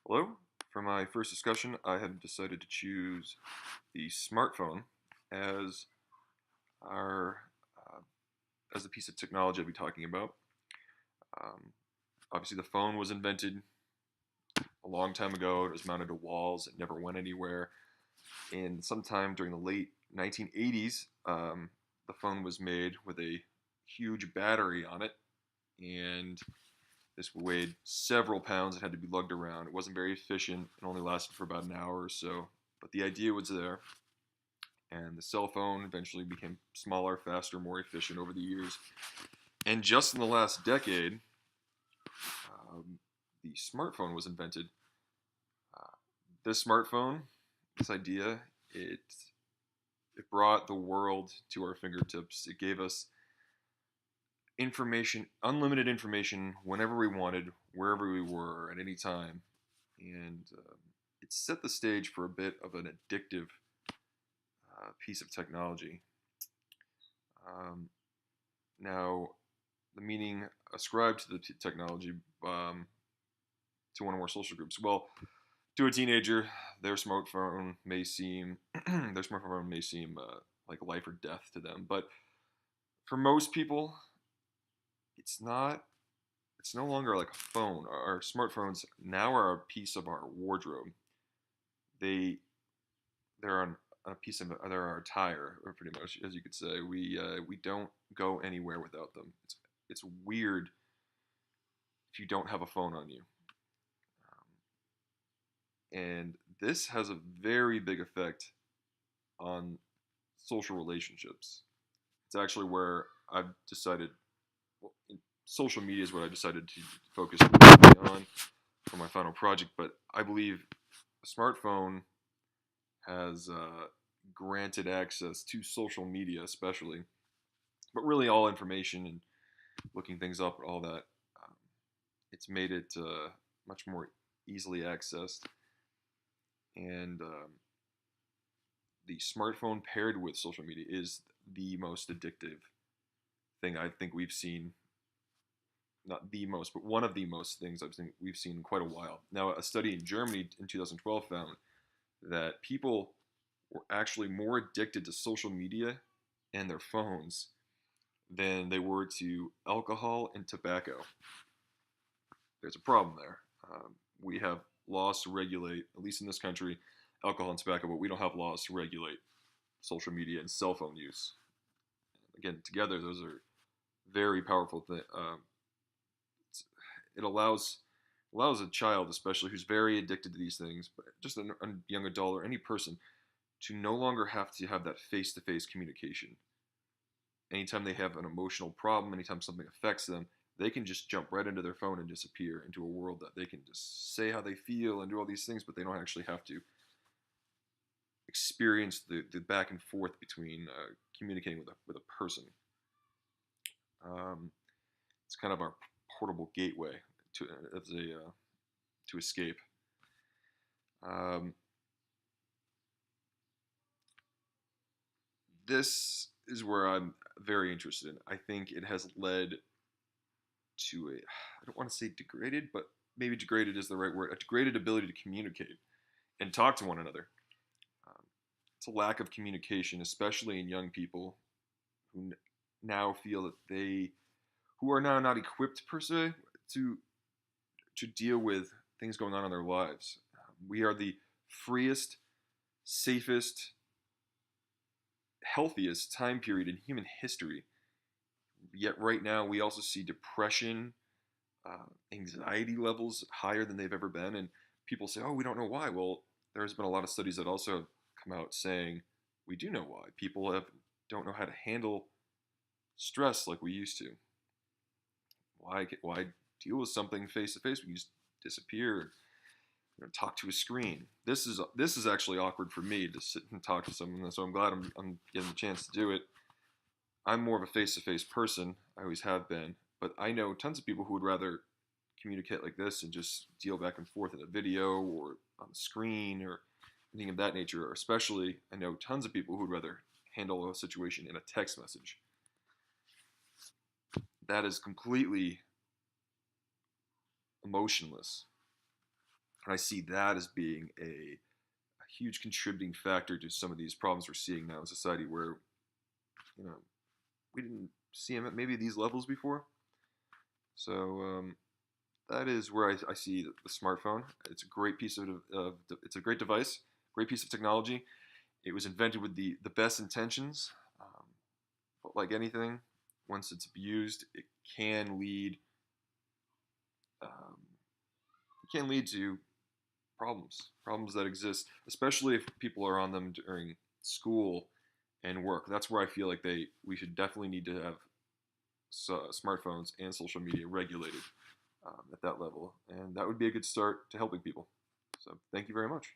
Hello. For my first discussion, I have decided to choose the smartphone as our uh, as the piece of technology I'll be talking about. Um, Obviously, the phone was invented a long time ago. It was mounted to walls. It never went anywhere. And sometime during the late 1980s, the phone was made with a huge battery on it, and this weighed several pounds. It had to be lugged around. It wasn't very efficient. It only lasted for about an hour or so. But the idea was there. And the cell phone eventually became smaller, faster, more efficient over the years. And just in the last decade, um, the smartphone was invented. Uh, this smartphone, this idea, it it brought the world to our fingertips. It gave us information, unlimited information, whenever we wanted, wherever we were, at any time, and it set the stage for a bit of an addictive piece of technology. Um, Now, the meaning ascribed to the technology to one or more social groups. Well, to a teenager, their smartphone may seem like life or death to them, but for most people, it's not. It's no longer like a phone. Our smartphones now are a piece of our wardrobe. They they're on a piece of they're our attire, or pretty much as you could say. We don't go anywhere without them. It's weird if you don't have a phone on you. And this has a very big effect on social relationships. It's actually where I've decided, well, social media is what I decided to focus on for my final project. But I believe a smartphone has granted access to social media, especially, but really all information and looking things up, all that. Um, it's made it much more easily accessed, and the smartphone paired with social media is the most addictive thing I think we've seen. Not the most, but one of the most things we've seen in quite a while. Now, a study in Germany in 2012 found that people were actually more addicted to social media and their phones than they were to alcohol and tobacco. There's a problem there. We have laws to regulate, at least in this country, alcohol and tobacco, but we don't have laws to regulate social media and cell phone use. Again, together, those are very powerful things. It allows a child, especially who's very addicted to these things, but just a young adult or any person, to no longer have to have that face-to-face communication. Anytime they have an emotional problem, anytime something affects them, they can just jump right into their phone and disappear into a world that they can just say how they feel and do all these things, but they don't actually have to experience the back and forth between communicating with a person. Um, it's kind of our portable gateway to as a to escape. Um, this is where I'm very interested in. I think it has led to a, I don't want to say degraded, but maybe degraded is the right word, a degraded ability to communicate and talk to one another. Um, it's a lack of communication, especially in young people who now feel that who are now not equipped per se to to deal with things going on in their lives. We are the freest, safest, healthiest time period in human history. Yet right now we also see depression, anxiety levels higher than they've ever been, and people say, "Oh, we don't know why." Well, there's been a lot of studies that also have come out saying we do know why. People don't know how to handle stress like we used to. Why deal with something face to face? We can just disappear, talk to a screen. This is actually awkward for me to sit and talk to someone. So I'm glad I'm getting the chance to do it. I'm more of a face to face person. I always have been, but I know tons of people who would rather communicate like this and just deal back and forth in a video or on the screen or anything of that nature. Or especially, I know tons of people who would rather handle a situation in a text message. That is completely emotionless. And I see that as being a huge contributing factor to some of these problems we're seeing now in society, where you know we didn't see them at maybe these levels before. So that is where I see the smartphone. It's a great piece of it's a great device, great piece of technology. It was invented with the best intentions, um, but like anything, once it's abused, can lead um, it can lead to problems that exist, especially if people are on them during school and work. That's where I feel like they we should definitely need to have smartphones and social media regulated at that level, and that would be a good start to helping people. So thank you very much.